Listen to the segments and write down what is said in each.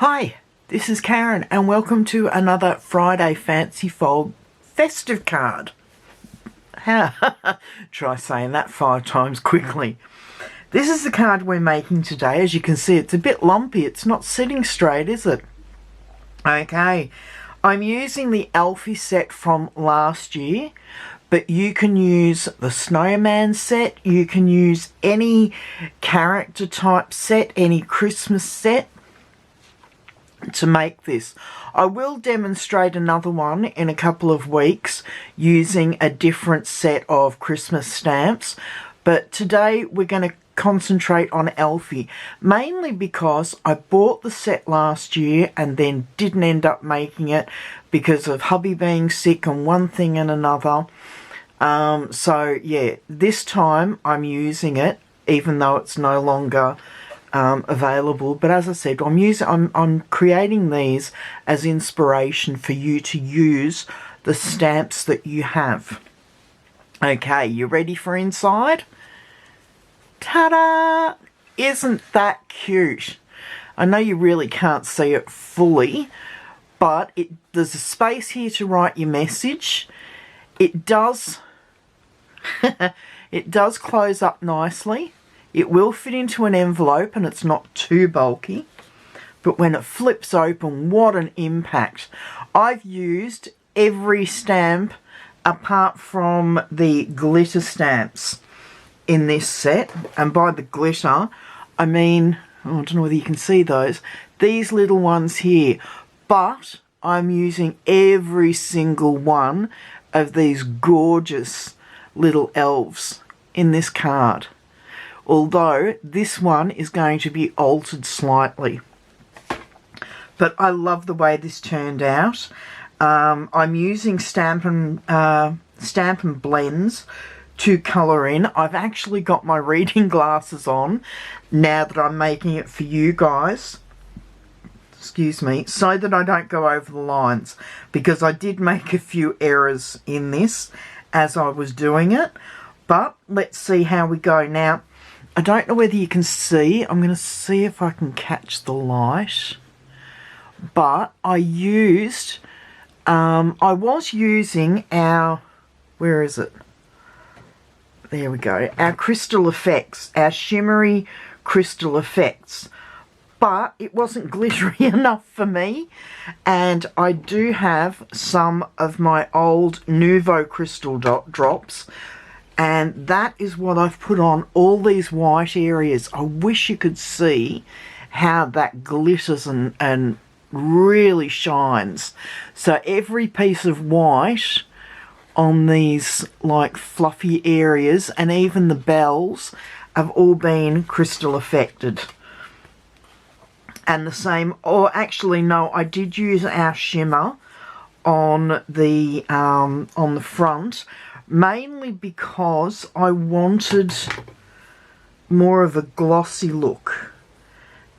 Hi, this is Karen and welcome to another Friday Fancy Fold festive card. Try saying that 5 times quickly. This is the card we're making today. As you can see, it's a bit lumpy. It's not sitting straight, is it? Okay, I'm using the Alfie set from last year, but you can use the Snowman set. You can use any character type set, any Christmas set to make this. I will demonstrate another one in a couple of weeks using a different set of Christmas stamps, but today we're going to concentrate on Alfie, mainly because I bought the set last year and then didn't end up making it because of hubby being sick and one thing and another. So yeah, this time I'm using it even though it's no longer available, but as I said, I'm creating these as inspiration for you to use the stamps that you have. Okay, you ready for inside? Ta-da! Isn't that cute? I know you really can't see it fully, but there's a space here to write your message. It does it does close up nicely. It will fit into an envelope and it's not too bulky, but when it flips open, what an impact. I've used every stamp apart from the glitter stamps in this set, and by the glitter I mean, I don't know whether you can see those, these little ones here, but I'm using every single one of these gorgeous little elves in this card. Although this one is going to be altered slightly. But I love the way this turned out. I'm using Stampin blends to colour in. I've actually got my reading glasses on now that I'm making it for you guys. Excuse me, so that I don't go over the lines, because I did make a few errors in this as I was doing it. But let's see how we go now. I don't know whether you can see. I'm going to see if I can catch the light. But I was using our, where is it? There we go. Our crystal effects, our shimmery crystal effects. But it wasn't glittery enough for me. And I do have some of my old Nouveau crystal drops. And that is what I've put on all these white areas. I wish you could see how that glitters and really shines. So every piece of white on these like fluffy areas and even the bells have all been crystal affected. And the same, or actually no, I did use our shimmer on the front, mainly because I wanted more of a glossy look.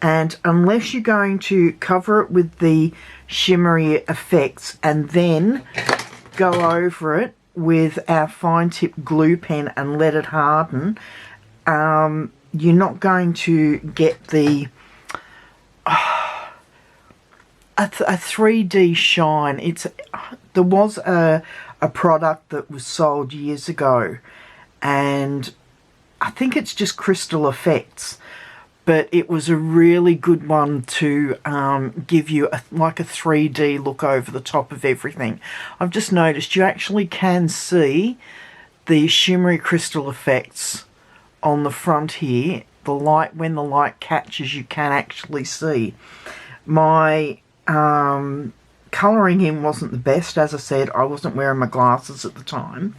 And unless you're going to cover it with the shimmery effects and then go over it with our fine tip glue pen and let it harden, you're not going to get the a 3D shine. There was a product that was sold years ago, and I think it's just crystal effects, but it was a really good one to give you like a 3D look over the top of everything. I've just noticed you actually can see the shimmery crystal effects on the front here. The light, when the light catches, you can actually see. My colouring in wasn't the best. As I said, I wasn't wearing my glasses at the time.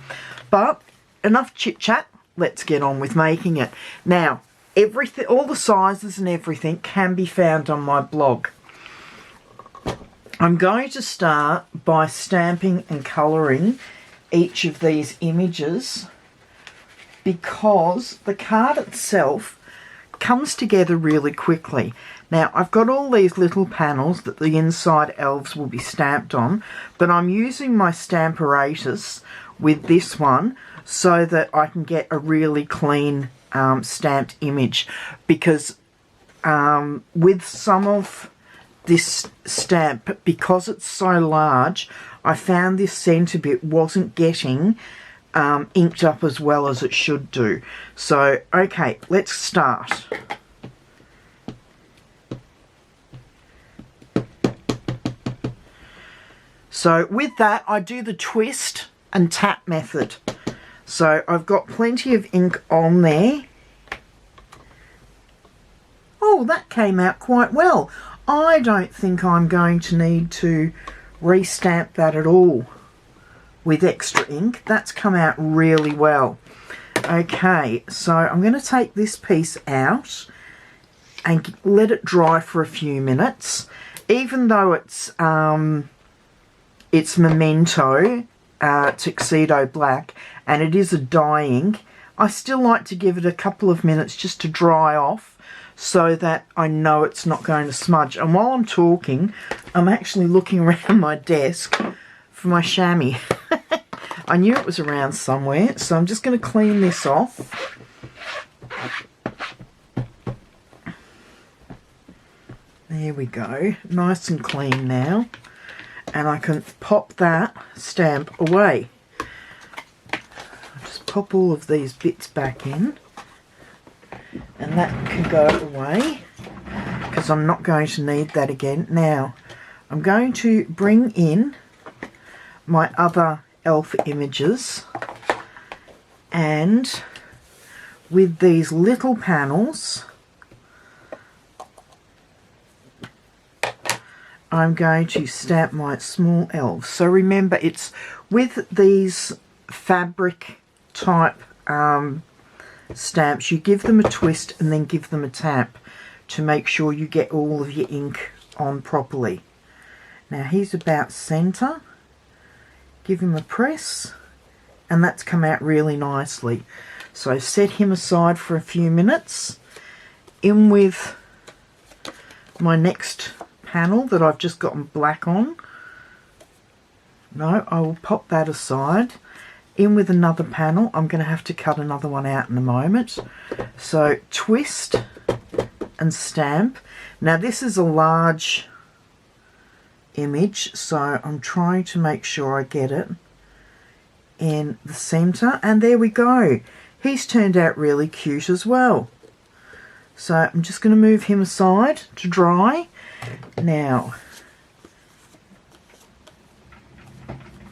But enough chit chat, let's get on with making it. Now, everything, all the sizes and everything can be found on my blog. I'm going to start by stamping and colouring each of these images because the card itself comes together really quickly. Now, I've got all these little panels that the inside elves will be stamped on, but I'm using my Stamparatus with this one so that I can get a really clean stamped image, because with some of this stamp, because it's so large, I found this centre bit wasn't getting inked up as well as it should do. So, okay, let's start. So with that, I do the twist and tap method. So I've got plenty of ink on there. Oh, that came out quite well. I don't think I'm going to need to restamp that at all with extra ink. That's come out really well. Okay, so I'm going to take this piece out and let it dry for a few minutes. Even though it's Memento Tuxedo Black and it is a dye ink, I still like to give it a couple of minutes just to dry off so that I know it's not going to smudge. And while I'm talking, I'm actually looking around my desk for my chamois. I knew it was around somewhere, so I'm just going to clean this off. There we go, nice and clean now. And I can pop that stamp away. I'll just pop all of these bits back in. And that can go away, because I'm not going to need that again. Now, I'm going to bring in my other elf images, and with these little panels, I'm going to stamp my small elves. So remember, it's with these fabric type stamps, you give them a twist and then give them a tap to make sure you get all of your ink on properly. Now he's about centre. Give him a press, and that's come out really nicely. So set him aside for a few minutes. In with my next panel that I've just gotten black on. No, I will pop that aside. In with another panel. I'm going to have to cut another one out in a moment. So twist and stamp. Now this is a large image, so I'm trying to make sure I get it in the centre, and there we go. He's turned out really cute as well. So I'm just going to move him aside to dry. Now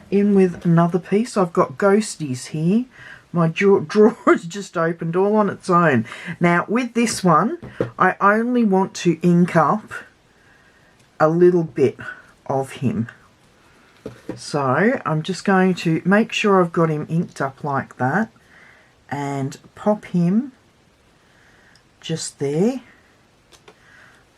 in with another piece. I've got ghosties here. My drawer is just opened all on its own. Now with this one, I only want to ink up a little bit of him. So I'm just going to make sure I've got him inked up like that and pop him just there,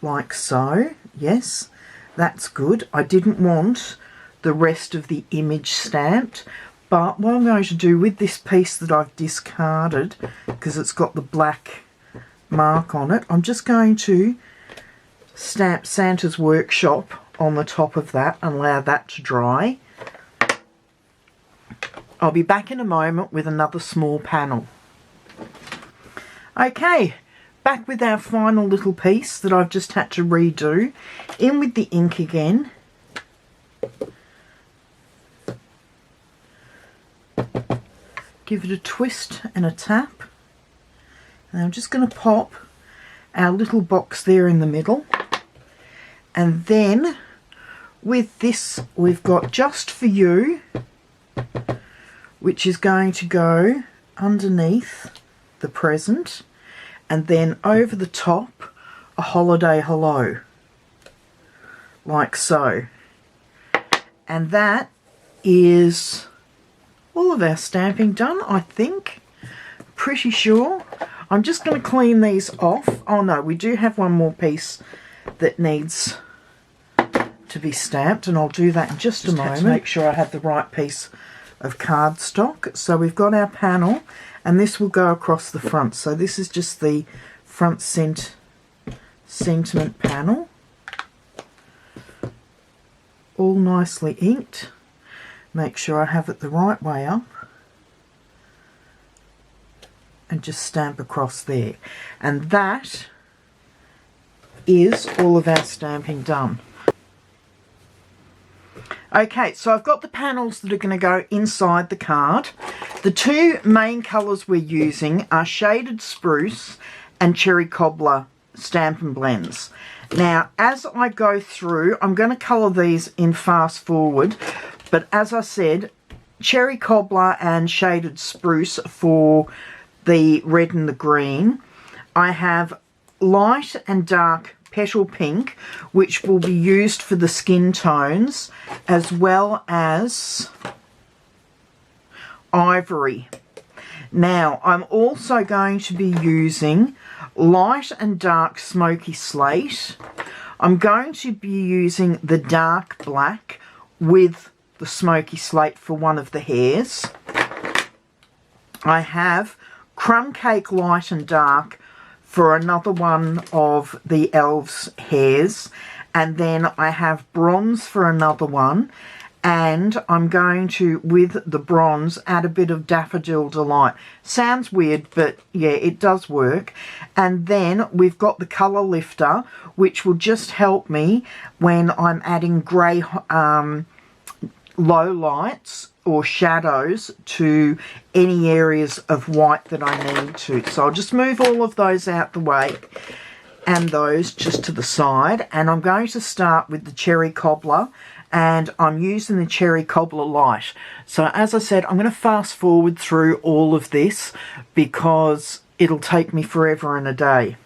like so. Yes, that's good. I didn't want the rest of the image stamped, but what I'm going to do with this piece that I've discarded, because it's got the black mark on it, I'm just going to stamp Santa's Workshop on the top of that and allow that to dry. I'll be back in a moment with another small panel. Okay, back with our final little piece that I've just had to redo. In with the ink again. Give it a twist and a tap. And I'm just going to pop our little box there in the middle. And then with this, we've got Just For You, which is going to go underneath the present, and then over the top a Holiday Hello, like so. And that is all of our stamping done, I think. Pretty sure. I'm just going to clean these off. Oh no, we do have one more piece that needs to be stamped, and I'll do that in just a moment. To make sure I have the right piece of cardstock. So we've got our panel, and this will go across the front. So this is just the front sentiment panel, all nicely inked. Make sure I have it the right way up and just stamp across there. And that is all of our stamping done. Okay, so I've got the panels that are going to go inside the card. The two main colours we're using are Shaded Spruce and Cherry Cobbler Stampin' Blends. Now, as I go through, I'm going to colour these in fast forward, but as I said, Cherry Cobbler and Shaded Spruce for the red and the green. I have light and dark Petal Pink, which will be used for the skin tones, as well as Ivory. Now, I'm also going to be using light and dark Smoky Slate. I'm going to be using the dark black with the Smoky Slate for one of the hairs. I have Crumb Cake Light and Dark for another one of the elves' hairs, and then I have bronze for another one, and I'm going to, with the bronze, add a bit of Daffodil Delight. Sounds weird, but yeah, it does work. And then we've got the colour lifter, which will just help me when I'm adding grey low lights or shadows to any areas of white that I need to. So I'll just move all of those out the way and those just to the side, and I'm going to start with the Cherry Cobbler, and I'm using the Cherry Cobbler Light. So as I said, I'm going to fast forward through all of this because it'll take me forever and a day.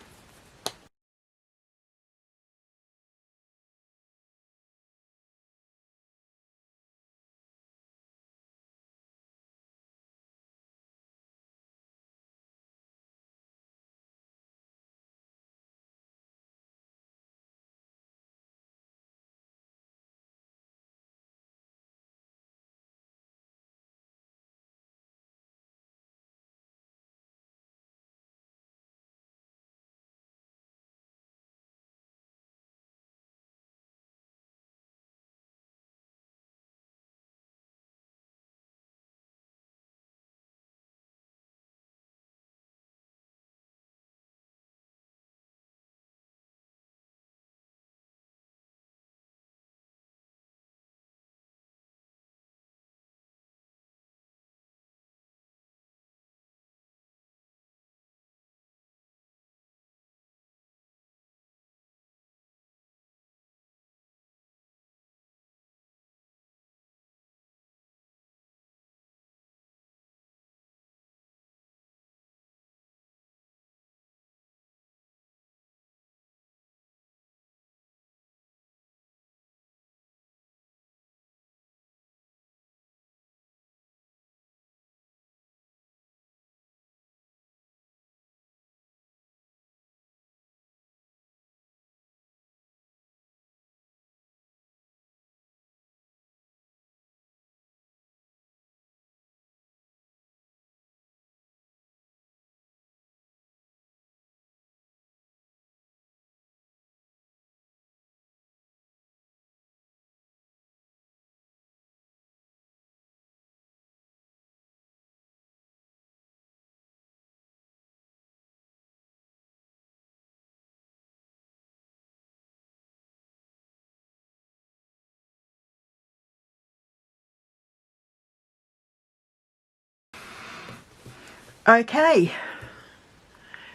Okay,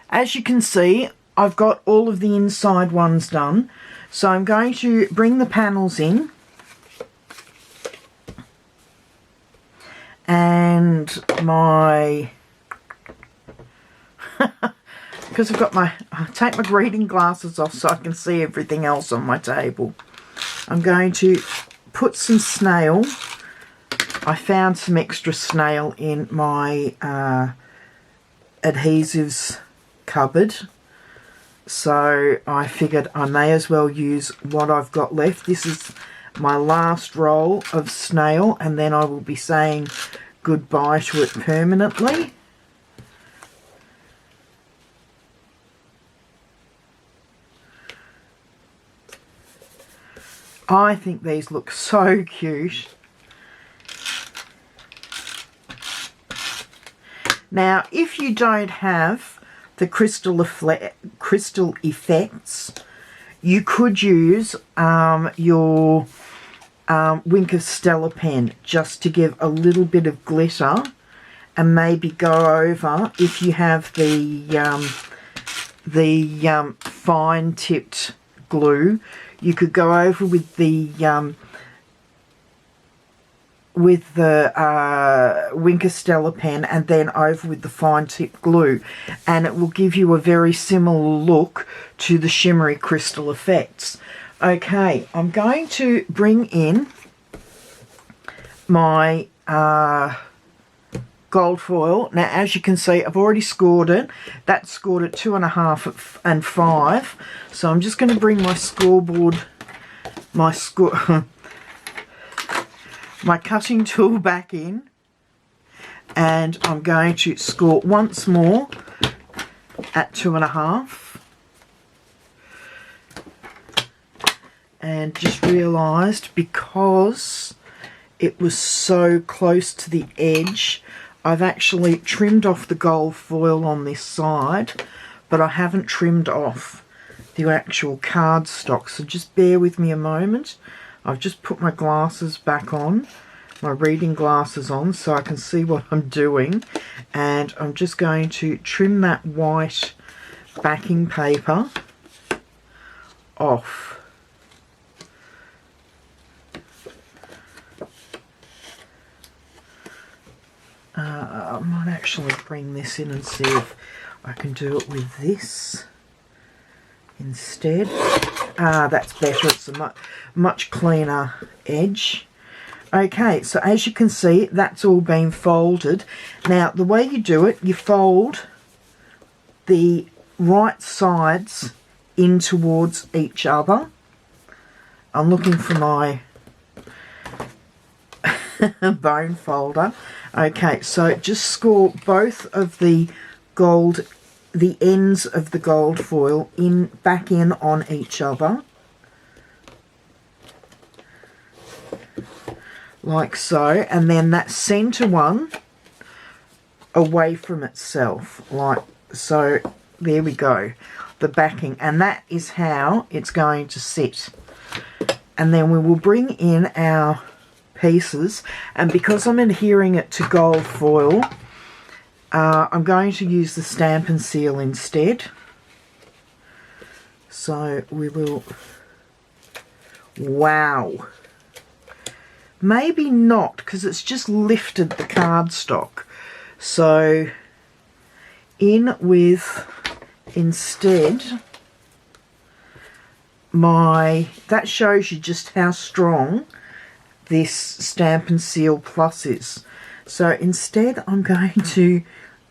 as you can see, I've got all of the inside ones done. So I'm going to bring the panels in, and my, because I'll take my reading glasses off so I can see everything else on my table. I'm going to put some snail. I found some extra snail in my adhesives cupboard, so I figured I may as well use what I've got left. This is my last roll of snail, and then I will be saying goodbye to it permanently. I think these look so cute. Now, if you don't have the crystal effects, You could use your Wink of Stella pen just to give a little bit of glitter, and maybe go over, if you have the fine tipped glue, you could go over with the Wink of Stella pen, and then over with the fine tip glue, and it will give you a very similar look to the shimmery crystal effects. Okay, I'm going to bring in my gold foil. Now, as you can see, I've already scored it. That's scored at 2.5 and 5. So I'm just going to bring my scoreboard, my cutting tool back in, and I'm going to score once more at 2.5. And just realised, because it was so close to the edge, I've actually trimmed off the gold foil on this side, but I haven't trimmed off the actual cardstock, so just bear with me a moment. I've just put my glasses back on, my reading glasses on, so I can see what I'm doing, and I'm just going to trim that white backing paper off. I might actually bring this in and see if I can do it with this instead. That's better. It's a much cleaner edge. Okay, so as you can see, that's all been folded. Now, the way you do it, you fold the right sides in towards each other. I'm looking for my bone folder. Okay, so just score both of the ends of the gold foil back in on each other, like so, and then that center one away from itself, like so. There we go, the backing, and that is how it's going to sit. And then we will bring in our pieces, and because I'm adhering it to gold foil, I'm going to use the Stampin' seal instead. So we will, wow, maybe not, because it's just lifted the cardstock. So in with, instead, that shows you just how strong this Stampin' Seal Plus is. So instead I'm going to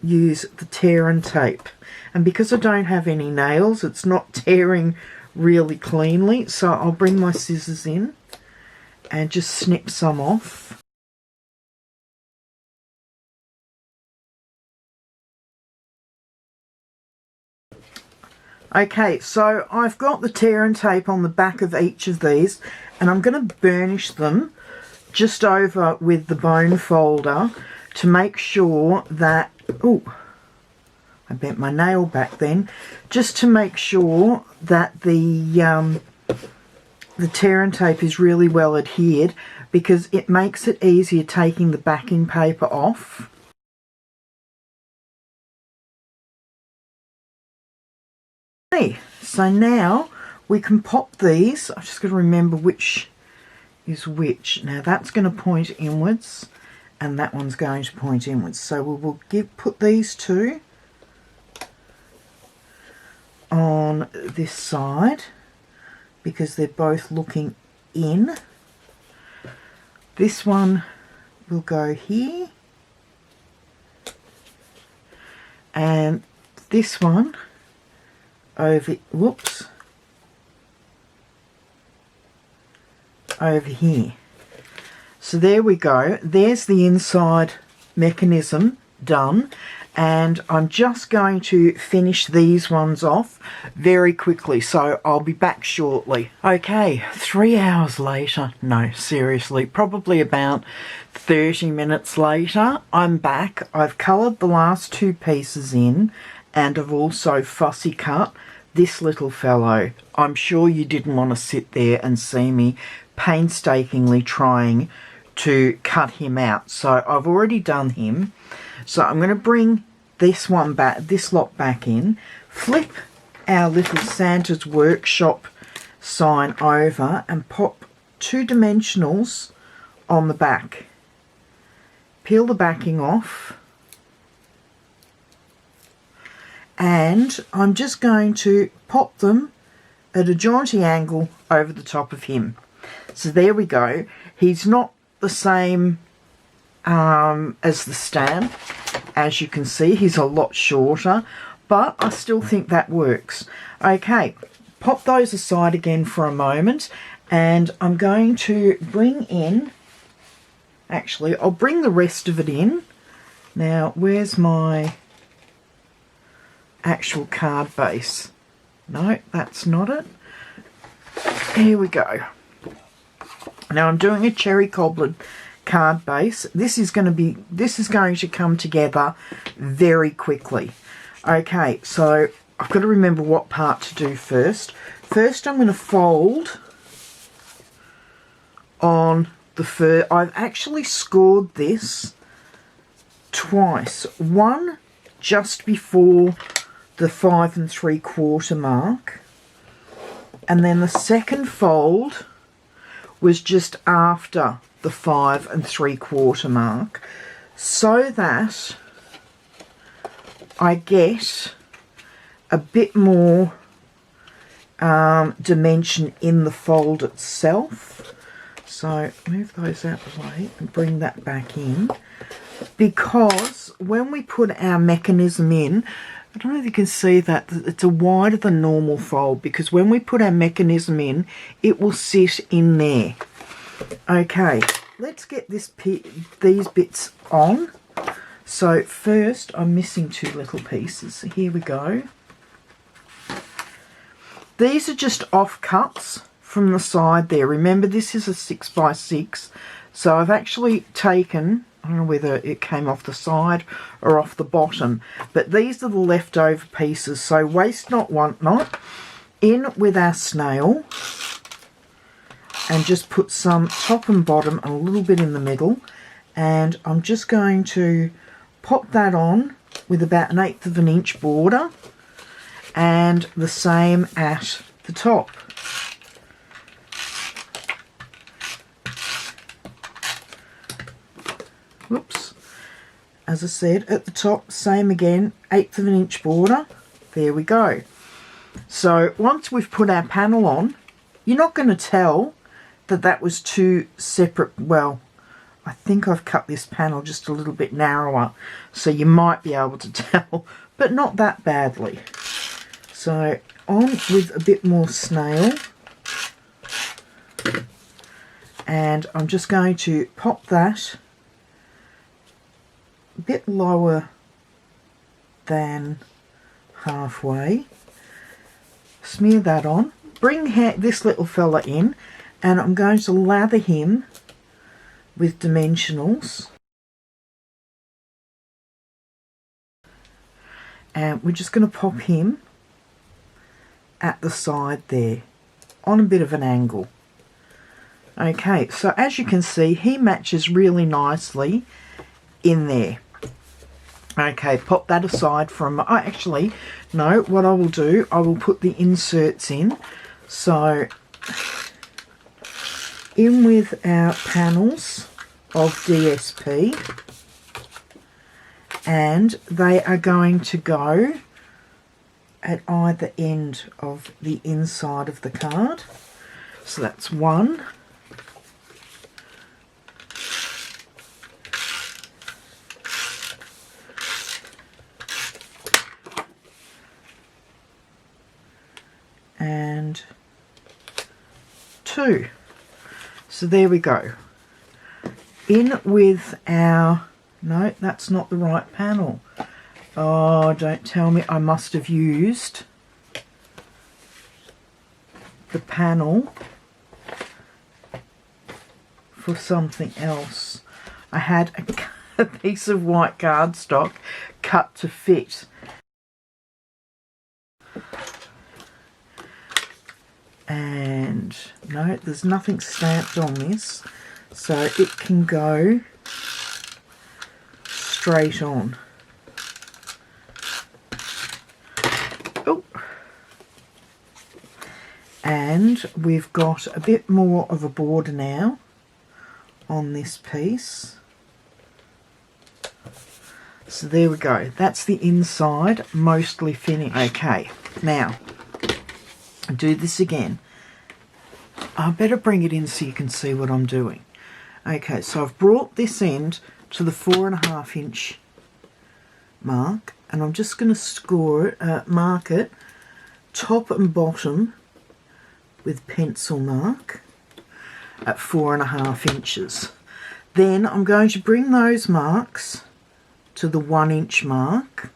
use the tear and tape, and because I don't have any nails, it's not tearing really cleanly, so I'll bring my scissors in and just snip some off. Okay, so I've got the tear and tape on the back of each of these, and I'm going to burnish them just over with the bone folder to make sure that, oh, I bent my nail back then, just to make sure that the tear and tape is really well adhered, because it makes it easier taking the backing paper off. Okay, so now we can pop these. I'm just going to remember which is which. Now that's going to point inwards, and that one's going to point inwards. So we will put these two on this side because they're both looking in. This one will go here, and this one over, whoops, over here. So there we go, there's the inside mechanism done, and I'm just going to finish these ones off very quickly, so I'll be back shortly. Okay, 3 hours later, no, seriously, probably about 30 minutes later, I'm back. I've coloured the last two pieces in, and I've also fussy cut this little fellow, I'm sure you didn't want to sit there and see me painstakingly trying to cut him out. So I've already done him. So I'm going to bring this one back, this lot back in, flip our little Santa's Workshop sign over and pop 2 dimensionals on the back. Peel the backing off. And I'm just going to pop them at a jaunty angle over the top of him. So there we go. He's not the same as the Stamp. As you can see, he's a lot shorter, but I still think that works. Okay, pop those aside again for a moment, and I'm going to bring in, actually, I'll bring the rest of it in. Now, where's my actual card base? No, that's not it. Here we go. Now I'm doing a cherry cobbler card base. This is going to come together very quickly. Okay, so I've got to remember what part to do first. First I'm going to fold on the fur. I've actually scored this twice. One just before the 5 3/4 mark, and then the second fold was just after the 5 3/4 mark, so that I get a bit more dimension in the fold itself. So move those out of the way and bring that back in, because when we put our mechanism in, I don't know if you can see that it's a wider than normal fold, because when we put our mechanism in, it will sit in there. Okay, let's get these bits on. So first, I'm missing 2 little pieces. So here we go. These are just offcuts from the side there. Remember, this is a 6x6, so I've actually taken, I don't know whether it came off the side or off the bottom, but these are the leftover pieces. So waste not, want not. In with our snail, and just put some top and bottom and a little bit in the middle, and I'm just going to pop that on with about 1/8 of an inch border, and the same at the top. Whoops. As I said, at the top, same again, 1/8 of an inch border. There we go. So once we've put our panel on, you're not going to tell that that was 2 separate, well, I think I've cut this panel just a little bit narrower, so you might be able to tell, but not that badly. So on with a bit more snail, and I'm just going to pop that a bit lower than halfway, smear that on, bring this little fella in, and I'm going to lather him with dimensionals, and we're just going to pop him at the side there on a bit of an angle. Okay, so as you can see, he matches really nicely in there. Okay, pop that aside from, oh, actually, no, what I will do, I will put the inserts in. So in with our panels of DSP, and they are going to go at either end of the inside of the card. So that's one. And 2. So there we go. In with our, no, that's not the right panel. Oh, don't tell me I must have used the panel for something else. I had a piece of white cardstock cut to fit. And no, there's nothing stamped on this, so it can go straight on. Oh. And we've got a bit more of a border now on this piece. So there we go. That's the inside, mostly finished. Okay, now do this again. I better bring it in so you can see what I'm doing. Okay, so I've brought this end to the 4.5 inch mark, and I'm just going to score it, mark it top and bottom with pencil mark at 4.5 inches. Then I'm going to bring those marks to the 1 inch mark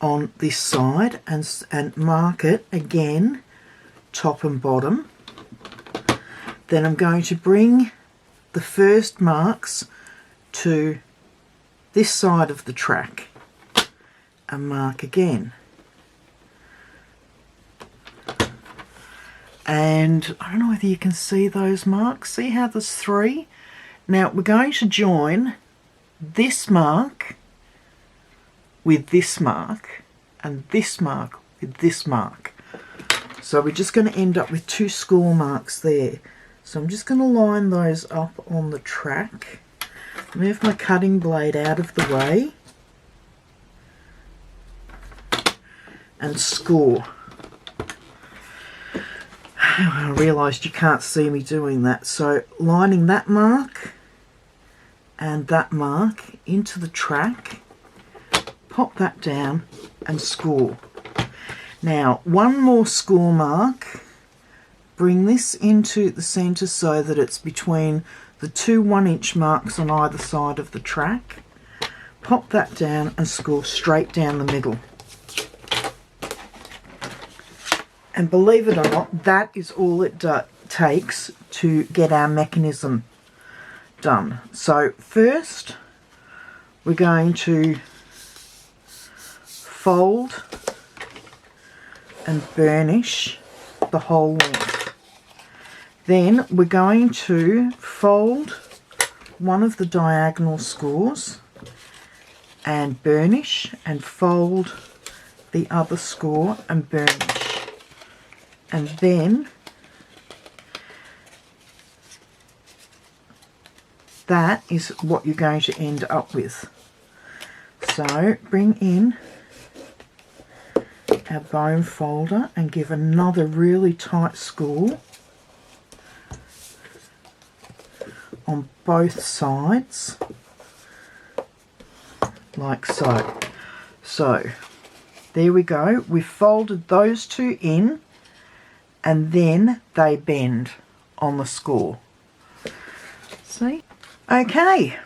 on this side and mark it again top and bottom. Then I'm going to bring the first marks to this side of the track and mark again. And I don't know whether you can see those marks. See how there's 3? Now we're going to join this mark with this mark and this mark with this mark. So we're just going to end up with 2 score marks there. So I'm just going to line those up on the track. Move my cutting blade out of the way and score. I realised you can't see me doing that. So lining that mark and that mark into the track, pop that down and score. Now 1 more score mark, bring this into the centre so that it's between the 2 1 inch marks on either side of the track, pop that down and score straight down the middle. And believe it or not, that is all it takes to get our mechanism done. So first we're going to fold and burnish the whole length. Then we're going to fold one of the diagonal scores and burnish, and fold the other score and burnish. And then that is what you're going to end up with. So bring in our bone folder and give another really tight score on both sides, like so. So there we go. We've folded those 2 in, and then they bend on the score. See? Okay.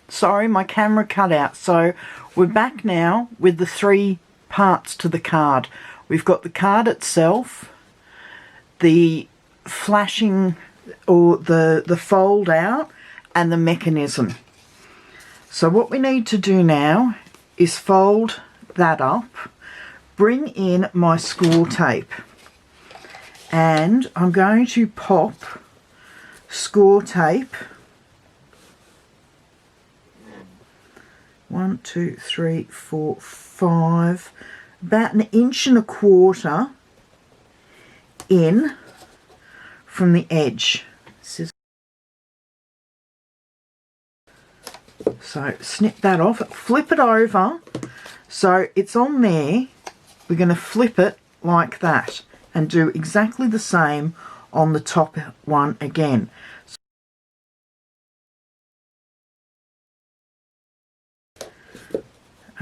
Sorry, my camera cut out. So we're back now with the 3 parts to the card. We've got the card itself, the flashing or the fold out, and the mechanism. So what we need to do now is fold that up, bring in my score tape, and I'm going to pop score tape 1, 2, 3, 4, 5, about 1.25 inches in from the edge. So snip that off, flip it over so it's on there. We're going to flip it like that and do exactly the same on the top one again.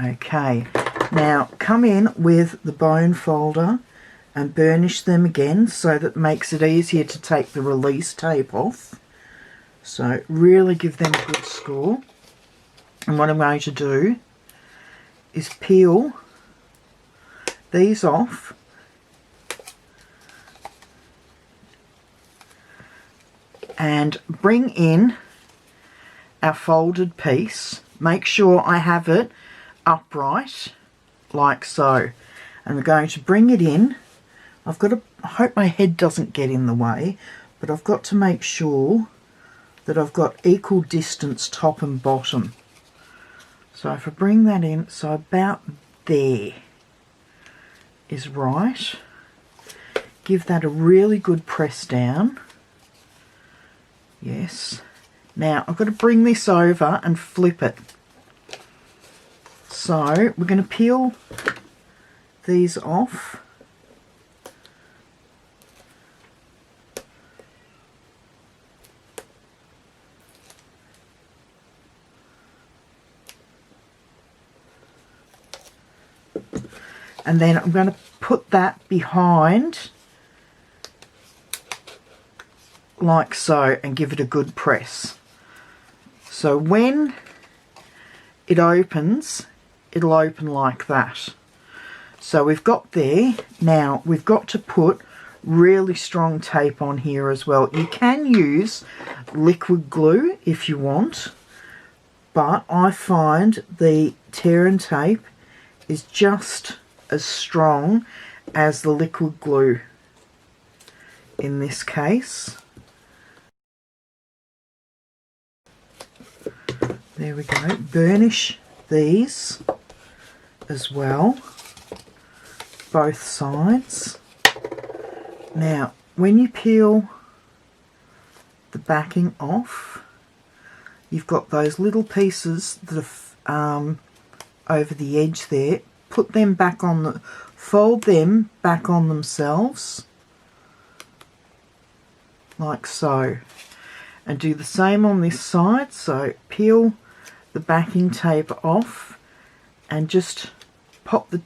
Okay, now come in with the bone folder and burnish them again so that makes it easier to take the release tape off. So really give them a good score. And what I'm going to do is peel these off and bring in our folded piece. Make sure I have it upright like so, and we're going to bring it in I hope my head doesn't get in the way, but I've got to make sure that I've got equal distance top and bottom. So if I bring that in, so about there is right. Give that a really good press down. Yes. Now I've got to bring this over and flip it. So we're going to peel these off. And then I'm going to put that behind like so and give it a good press. So when it opens, it'll open like that. So we've got there. Now we've got to put really strong tape on here as well. You can use liquid glue if you want, but I find the tear and tape is just as strong as the liquid glue in this case. There we go. Burnish these as well, both sides. Now when you peel the backing off, you've got those little pieces that are over the edge there. Put them back on the, fold them back on themselves like so, and do the same on this side. So peel the backing tape off and just pop the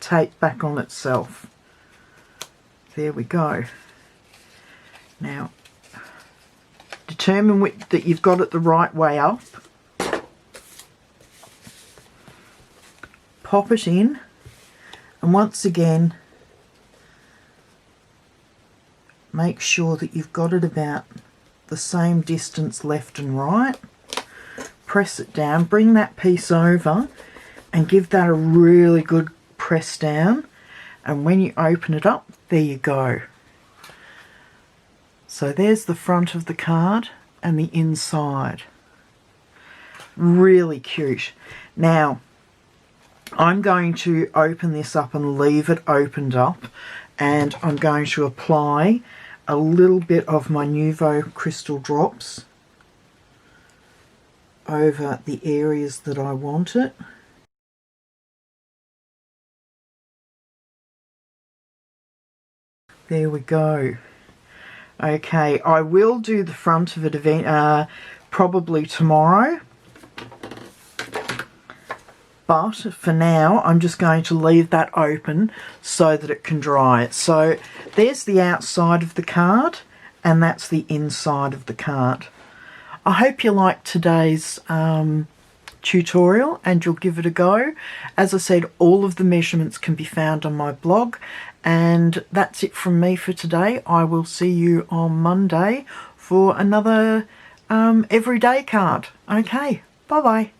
tape back on itself. There we go. Now determine that you've got it the right way up. Pop it in, and once again make sure that you've got it about the same distance left and right. Press it down, bring that piece over and give that a really good press down, and when you open it up, there you go. So there's the front of the card and the inside. Really cute. Now I'm going to open this up and leave it opened up, and I'm going to apply a little bit of my Nouveau crystal drops over the areas that I want it. There we go. Okay, I will do the front of it probably tomorrow. But for now, I'm just going to leave that open so that it can dry. So there's the outside of the card, and that's the inside of the card. I hope you liked today's tutorial and you'll give it a go. As I said, all of the measurements can be found on my blog. And that's it from me for today. I will see you on Monday for another everyday card. Okay, bye-bye.